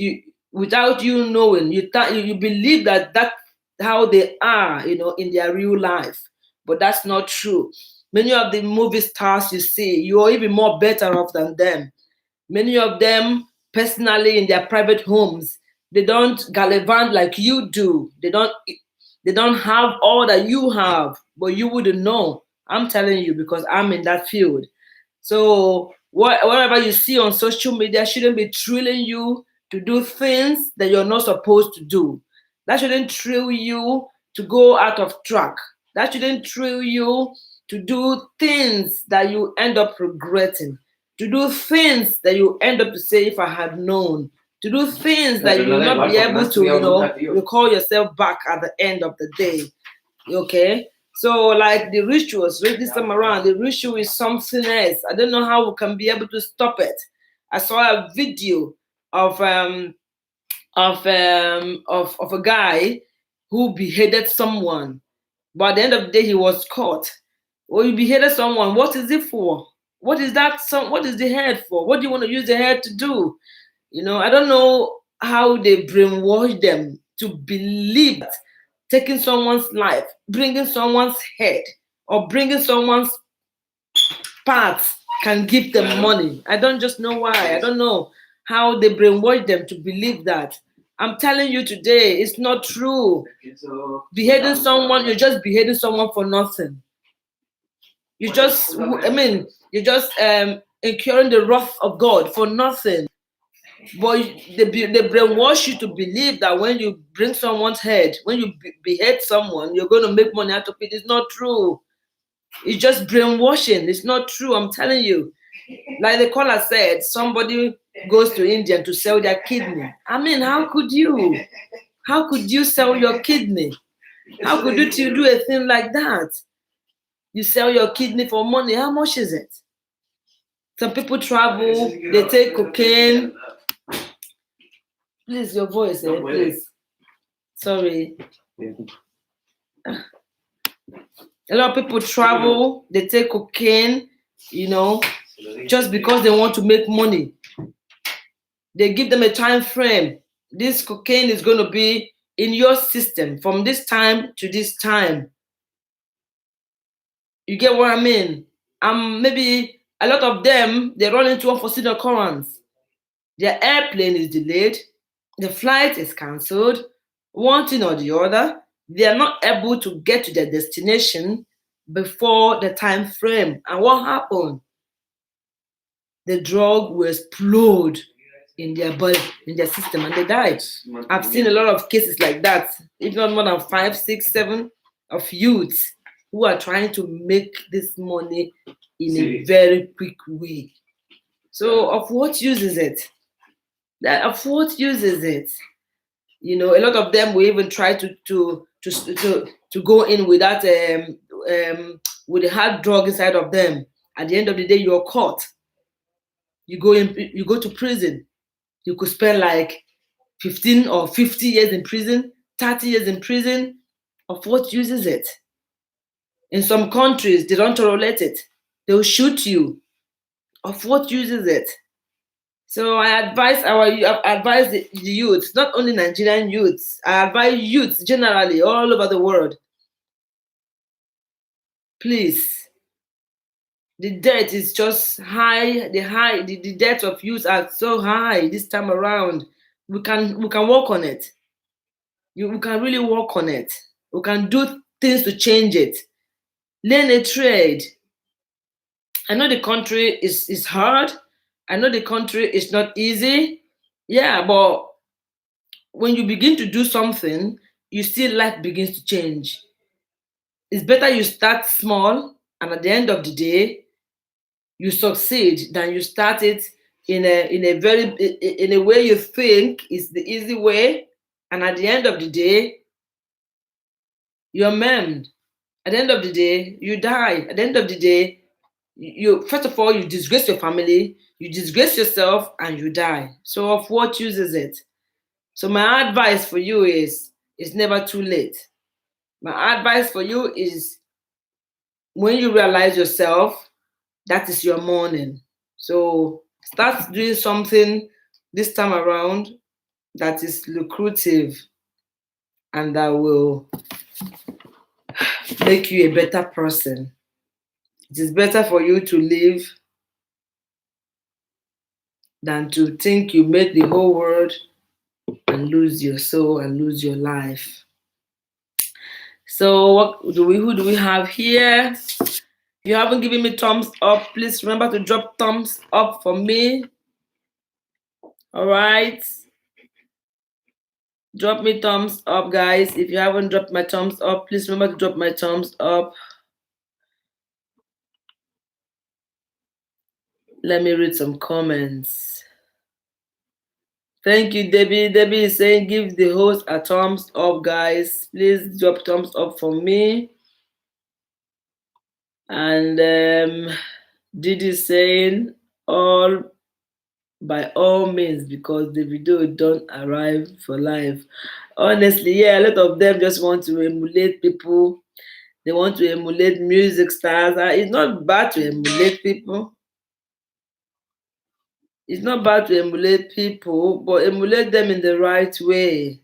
without you knowing, you believe that how they are, in their real life. But that's not true. Many of the movie stars you see, you are even more better off than them. Many of them, personally, in their private homes, they don't gallivant like you do. They don't have all that you have, but you wouldn't know. I'm telling you because I'm in that field. So whatever you see on social media shouldn't be thrilling you to do things that you're not supposed to do. That shouldn't thrill you to go out of track. That shouldn't thrill you to do things that you end up regretting. To do things that you end up to say, if I had known. To do things that you will not be able to, recall yourself back at the end of the day. Okay? So, like the rituals, this time around, the ritual is something else. I don't know how we can be able to stop it. I saw a video of a guy who beheaded someone, but at the end of the day, he was caught. Well, you beheaded someone. What is it for? What is that? What is the head for? What do you want to use the head to do? I don't know how they brainwash them to believe that taking someone's life, bringing someone's head, or bringing someone's parts can give them money. I don't just know why. I don't know how they brainwash them to believe that. I'm telling you today, it's not true. Beheading someone, you're just beheading someone for nothing. You're just incurring the wrath of God for nothing. But they brainwash you to believe that when you bring someone's head, when you behead someone, you're going to make money out of it. It's not true. It's just brainwashing. It's not true. I'm telling you. Like the caller said, somebody goes to India to sell their kidney. I mean, how could you? How could you sell your kidney? How could you do a thing like that? You sell your kidney for money. How much is it? Some people travel, they take cocaine. Please, your voice, please. Sorry. A lot of people travel, they take cocaine, just because they want to make money. They give them a time frame. This cocaine is going to be in your system from this time to this time. You get what I mean? Maybe a lot of them, they run into unforeseen occurrence. Their airplane is delayed, the flight is cancelled, one thing or the other. They are not able to get to their destination before the time frame. And what happened? The drug will explode in their body, in their system, and they died. I've seen a lot of cases like that, if not more than 5, 6, 7 of youths who are trying to make this money in a very quick way. So, of what use is it? Of what use is it? A lot of them will even try to to go in with that with a hard drug inside of them. At the end of the day, you're caught. You go in, you go to prison. You could spend like 15 or 50 years in prison, 30 years in prison. Of what use is it? In some countries, they don't tolerate it. They'll shoot you. Of what use is it? So I advise the youths, not only Nigerian youths, I advise youths generally all over the world. Please, the debt is just high. The debt of youth are so high this time around. We can work on it. We can really work on it. We can do things to change it. Learn a trade. I know the country is hard. I know the country is not easy. Yeah, but when you begin to do something, you see life begins to change. It's better you start small and at the end of the day you succeed than you start it in a way you think is the easy way, and at the end of the day you're maimed. At the end of the day you die. At the end of the day, you first of all you disgrace your family, you disgrace yourself, and you die. So of what use is it? So my advice for you is it's never too late. My advice for you is when you realize yourself, that is your morning. So start doing something this time around that is lucrative and that will make you a better person. It is better for you to live than to think you make the whole world and lose your soul and lose your life. So who do we have here? If you haven't given me thumbs up, please remember to drop thumbs up for me. All right. Drop me thumbs up, guys. If you haven't dropped my thumbs up, please remember to drop my thumbs up. Let me read some comments. Thank you, Debbie. Debbie is saying, give the host a thumbs up, guys. Please drop thumbs up for me. And Didi is saying, all by all means, because the video don't arrive for life. Honestly, yeah, a lot of them just want to emulate people. They want to emulate music stars. It's not bad to emulate people. It's not bad to emulate people, but emulate them in the right way.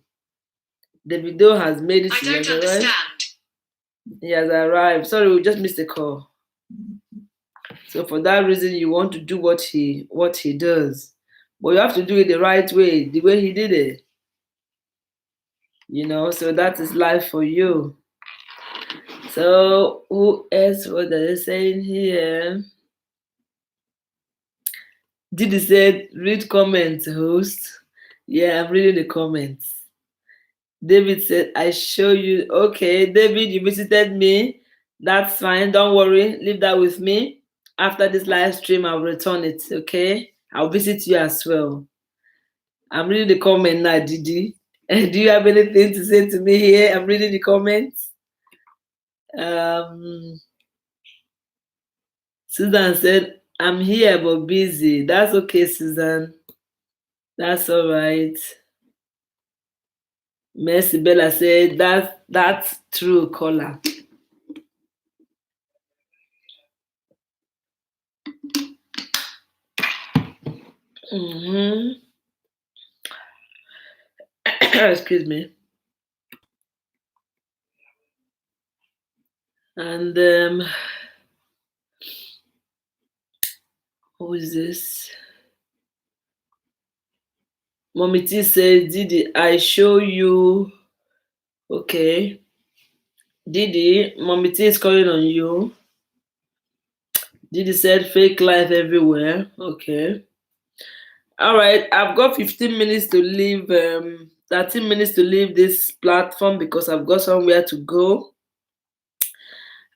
The video has made it. I don't understand. He has arrived. Sorry, we just missed a call. So for that reason, you want to do what he does, but you have to do it the right way, the way he did it. You know, so that is life for you. So who else? What are they saying here? Didi said, read comments, host. Yeah, I'm reading the comments. David said, I show you. Okay, David, you visited me. That's fine. Don't worry. Leave that with me. After this live stream, I'll return it. Okay? I'll visit you as well. I'm reading the comment now, Didi. Do you have anything to say to me here? I'm reading the comments. Susan said, I'm here but busy. That's okay, Susan. That's all right. Mercy Bella said, that's true, caller. Excuse me. And who is this? Mommy T says, Didi, I show you. Okay. Didi, Mommy T is calling on you. Didi said, fake life everywhere. Okay. All right. I've got 15 minutes to leave, 13 minutes to leave this platform because I've got somewhere to go.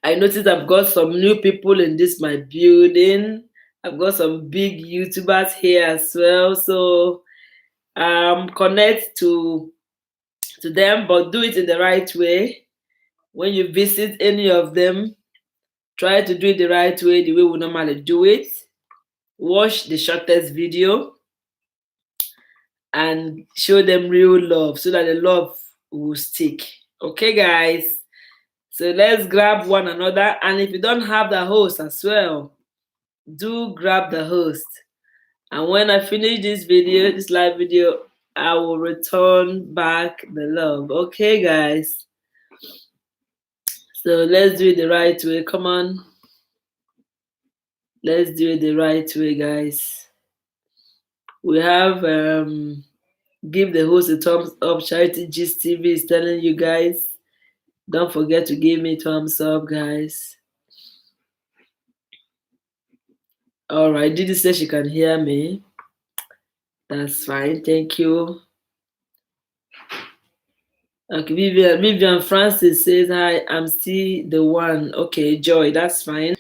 I noticed I've got some new people in this my building. I've got some big YouTubers here as well. So connect to them, but do it in the right way. When you visit any of them, try to do it the right way, the way we normally do it. Watch the shortest video and show them real love so that the love will stick. Okay, guys? So let's grab one another. And if you don't have the host as well, do grab the host. And when I finish this video, this live video, I will return back the love. Okay, guys? So let's do it the right way. Come on. Let's do it the right way, guys. We have give the host a thumbs up. Charity Gist TV is telling you guys. Don't forget to give me thumbs up, guys. Alright, Didi says she can hear me. That's fine, thank you. Okay, Vivian Francis says hi, I'm still the one. Okay, Joy, that's fine.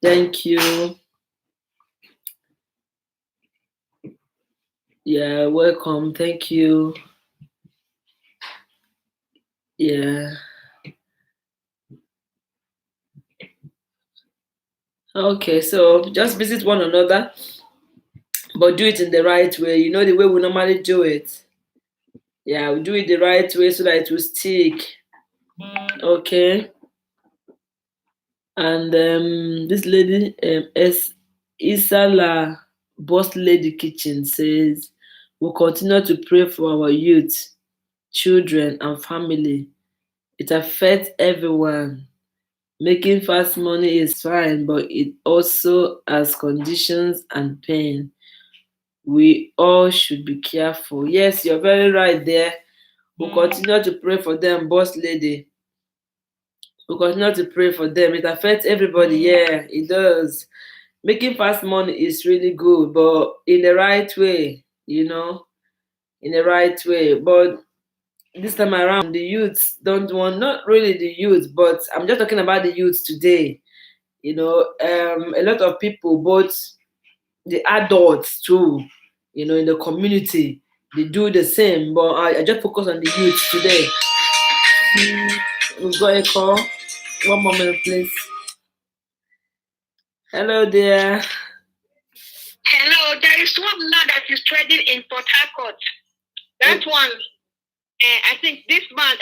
Thank you. Yeah, welcome, thank you. Yeah. Okay, so just visit one another, but do it in the right way. You know the way we normally do it. Yeah, we do it the right way so that it will stick. Okay. And this lady, Isala Boss Lady Kitchen says, we'll continue to pray for our youth, children, and family. It affects everyone. Making fast money is fine, but it also has conditions and pain. We all should be careful. Yes, you're very right there. We'll continue to pray for them, Boss Lady. We'll continue to pray for them. It affects everybody. Yeah, it does. Making fast money is really good, but in the right way, in the right way. But this time around, the youths don't want, not really the youth, but I'm just talking about the youths today. A lot of people, both the adults too, in the community, they do the same. But I just focus on the youths today. We've got a call. One moment, please. Hello there. Hello, there is one now that is trading in Port Harcourt. That one, I think this man,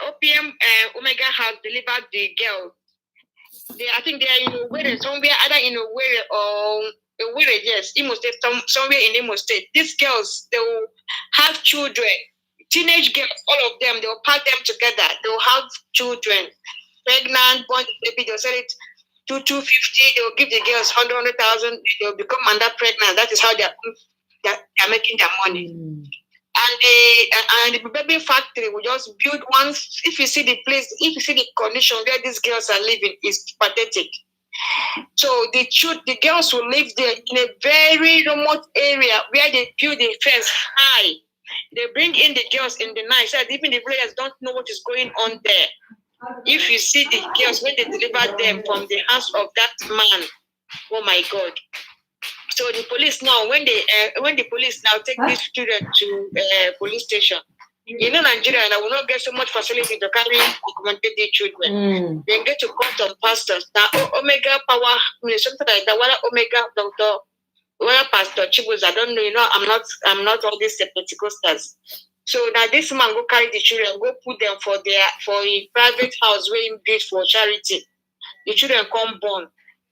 OPM Omega has delivered the girl. I think they are in Owerri, somewhere either in Owerri or Owerri, yes, Imo State, somewhere in Imo State. These girls, they will have children, teenage girls, all of them, they will pack them together. They will have children, pregnant, born baby, they'll sell it 250, they will give the girls 100,000, they will become under pregnant. That is how they are making their money. And the baby factory will just build one. If you see the place, if you see the condition where these girls are living, is pathetic. So the girls will live there in a very remote area where they build a fence high. They bring in the girls in the night, so that even the players don't know what is going on there. If you see the girls when they deliver them from the hands of that man, oh my God. So the police now, when the police now take these children to police station, Nigeria, and I will not get so much facility to carry documented children. They get to court on pastors. Now, Omega Power, something like that. Whether Omega Doctor, whether Pastor Chibus, I don't know. I'm not all these Pentecostals. So now this man go carry the children, go put them for a private house where he built for charity. The children come born.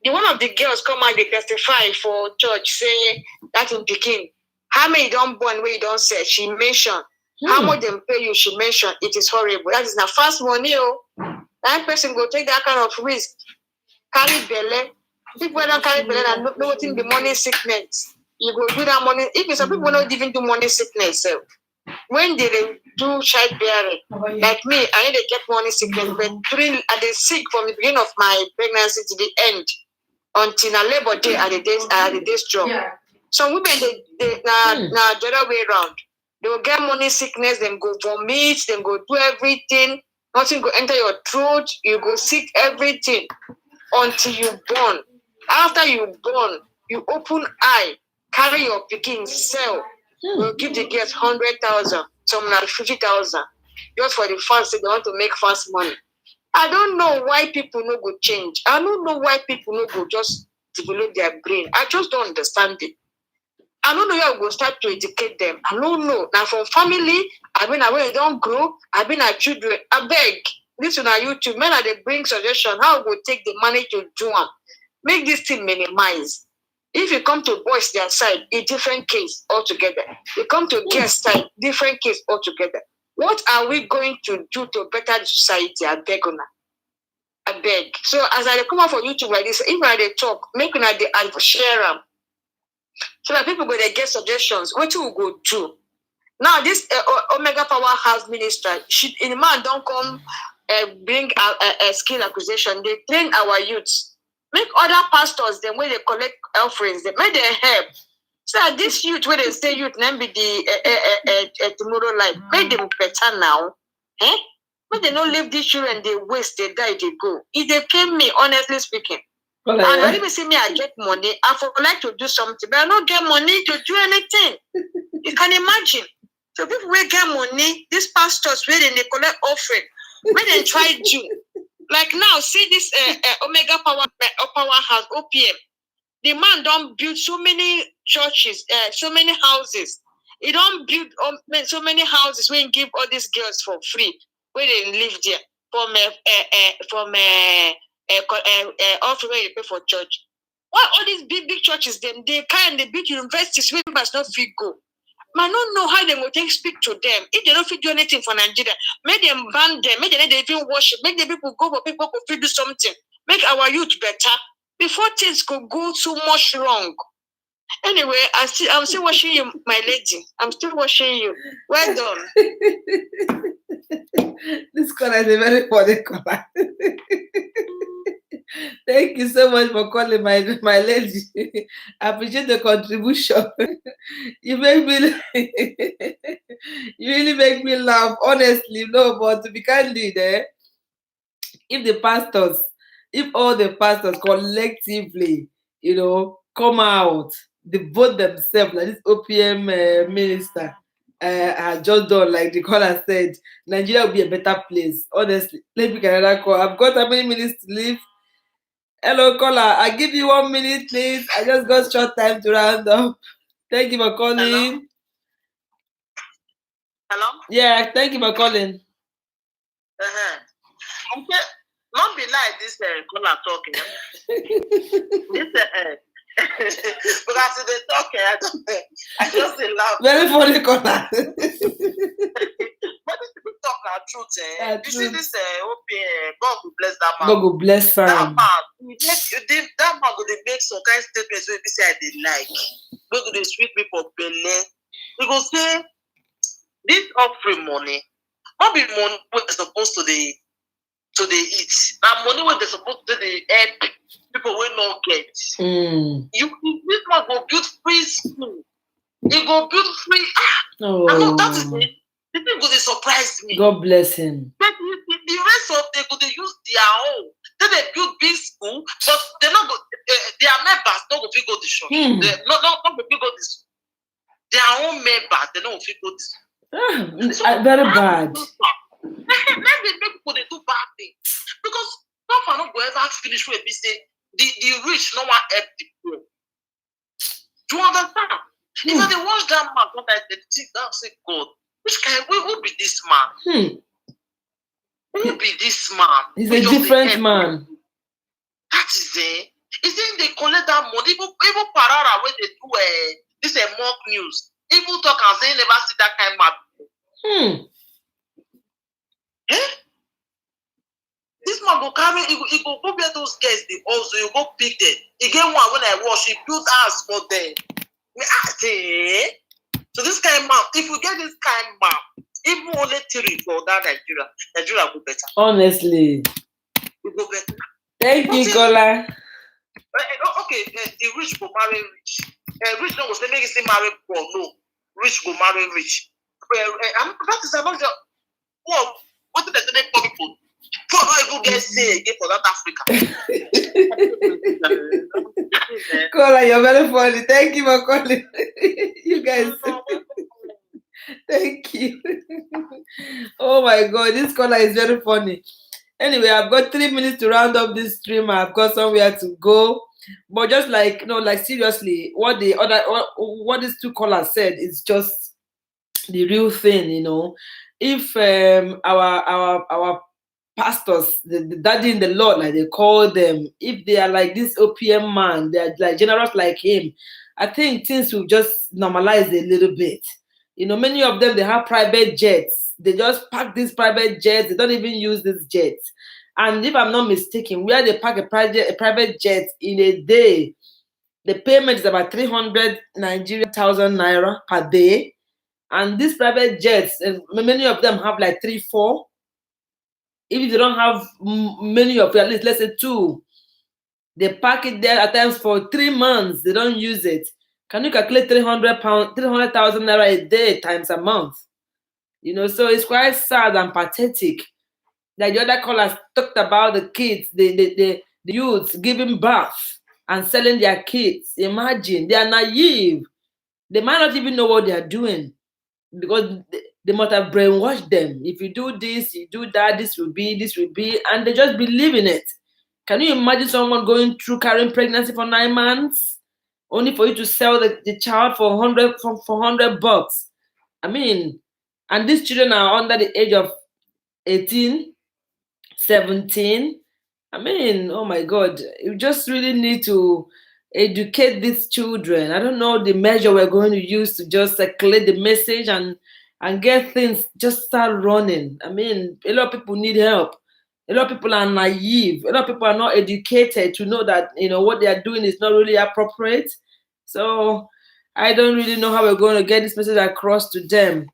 One of the girls come out, they testify for church, say that in Peking. How many don't born where you don't say? She mentioned. How much they pay you? She mentioned. It is horrible. That is not fast money. That person go take that kind of risk. Carry belly. People don't carry belly and know what in the money sickness. You go do that money. Even some people don't even do money sickness. So when they do childbearing, like me, I need to get money sickness. But I did sick from the beginning of my pregnancy to the end. Until a labor day at the day's job. Yeah. Some women they now the other way around. They will get money sickness, then go vomit, then go do everything. Nothing go enter your throat. You go sick everything until you born. After you born, you open eye, carry your picking, sell. We'll give the girls 100,000, some like 50,000, just for the fast. They want to make fast money. I don't know why people no go change. I don't know why people no go just develop their brain. I just don't understand it. I don't know how we go start to educate them. I don't know. Now from family, I mean, when you don't grow, I mean, our children. I beg, this on our YouTube, men are they bring suggestion how we go take the money to do them. Make this thing minimize. If you come to boys their side, a different case altogether. You come to girls side, different case altogether. What are we going to do to better the society? I beg una. I beg. So as I come out for YouTube like this, if I they talk, make una they share them. So that people go they get suggestions. What you go do? Now this Omega Powerhouse minister, in the man don't come bring a skill acquisition. They train our youths. Make other pastors them when they collect offerings, they make them help. So this youth where they say youth then be the tomorrow life. Make them better now. Eh? When they don't leave these children, they waste, they die, they go. If they pay me, honestly speaking. And when even see me, I get money, I would like to do something, but I don't get money to do anything. You can imagine. So people will get money, these pastors where they collect offering, where they try to. Like now, see this Omega Powerhouse, OPM. The man don't build so many churches, so many houses. He don't build so many houses where he give all these girls for free, where they live there from offering where you pay for church. Why all these big churches them they kind the big universities where must not fit go. Man, don't know how they will take speak to them. If they don't fit do anything for Nigeria, make them ban them, make them even worship, make the people go for people who fit do something, make our youth better before things could go too much wrong. Anyway, I'm still watching you, my lady. I'm still watching you. Well done. This caller is a very funny caller. Thank you so much for calling my lady. I appreciate the contribution. You make me you really make me laugh, honestly. No, but to be candid, if all the pastors collectively, come out, devote themselves like this OPM minister had just done, like the caller said, Nigeria will be a better place. Honestly, let me get another call. I've got how many minutes to leave? Hello, caller. I give you 1 minute, please. I just got short time to round up. Thank you for calling. Hello? Yeah, thank you for calling. Okay. Not be like this caller talking. This because they talking, I just laugh. Very funny caller. But people talk our truth. You see this OPM, God will bless that man. God will bless him. That man go dey make some kind statements wey be say I dey like. Wey go dey sweet me for belle. He go say this offering money, not be money wey they supposed to dey eat. Na money wey they supposed to dey help people wey no get. This man go build free school. He go build free. I know that is it. The thing go dey surprise me. God bless him. But the rest of they go dey use their own. They build big school, but they not go. Their members not go fit go the church. They not go fit go this. Their own members they not go fit go this. Very bad. Maybe people they do bad things because no go ever finish where be say the rich no one help the poor. Do you understand? If I dey watch that man, sometimes they think that say God, which kind who be this man? Who be this man? He's a different man. That is it. Is it they collect that money? Even Parara when they do this mock news, even talk and say never see that kind of man. This man go carry, he go go get those guests. They also you go pick them. He get one when I watch, he build house for them. So this kind of man, if we get this kind of man, even only 3 for that Nigeria go better. Honestly. We go better. Thank you, Kola. Okay, the rich go marry rich. Rich no go say make you say marry poor. No, rich go marry rich. That is about the what did they poor people? Poor no even get say again for that Africa. Kola, you're very funny. Thank you for calling. You guys. Thank you. Oh my God, this caller is very funny. Anyway, I've got 3 minutes to round up this stream. I've got somewhere to go. But just like, like seriously, what these two callers said is just the real thing. If our pastors, the daddy in the Lord, like they call them, if they are like this OPM man, they are like generous like him, I think things will just normalize a little bit. Many of them, they have private jets. They just park these private jets. They don't even use these jets. And if I'm not mistaken, where they park a private jet in a day, the payment is about 300 Nigerian thousand naira per day. And these private jets, and many of them have like three, four. If they don't have many of it, at least let's say two, they park it there at times for 3 months. They don't use it. Can you calculate £300, 300,000 naira a day times a month? So it's quite sad and pathetic. Like the other callers talked about the kids, the youths giving birth and selling their kids. Imagine, they are naive. They might not even know what they are doing because they must have brainwashed them. If you do this, you do that, this will be, and they just believe in it. Can you imagine someone going through carrying pregnancy for 9 months, only for you to sell the child for 100 bucks? I mean, and these children are under the age of 18, 17. I mean, oh my God, you just really need to educate these children. I don't know the measure we're going to use to just circulate the message and get things just start running. I mean, a lot of people need help. A lot of people are naive. A lot of people are not educated to know that what they are doing is not really appropriate. So I don't really know how we're going to get this message across to them.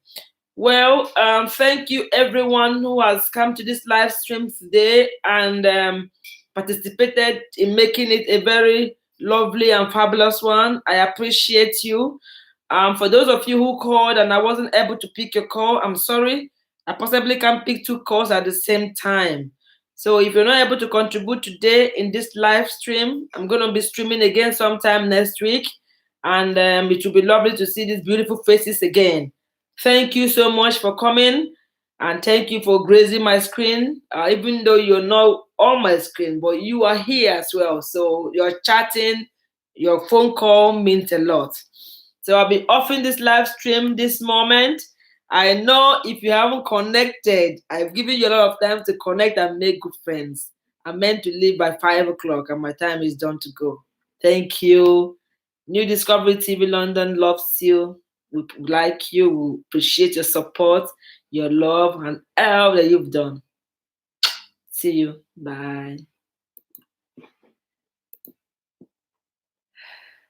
Well, thank you everyone who has come to this live stream today and participated in making it a very lovely and fabulous one. I appreciate you. For those of you who called and I wasn't able to pick your call, I'm sorry. I possibly can't pick two calls at the same time. So if you're not able to contribute today in this live stream, I'm going to be streaming again sometime next week. And it will be lovely to see these beautiful faces again. Thank you so much for coming, and thank you for grazing my screen. Even though you're not on my screen, but you are here as well. So your chatting, your phone call means a lot. So I'll be offering this live stream this moment. I know if you haven't connected, I've given you a lot of time to connect and make good friends. I'm meant to leave by 5 o'clock and my time is done to go. Thank you. New Discovery TV London loves you. We like you. We appreciate your support, your love, and all that you've done. See you. Bye.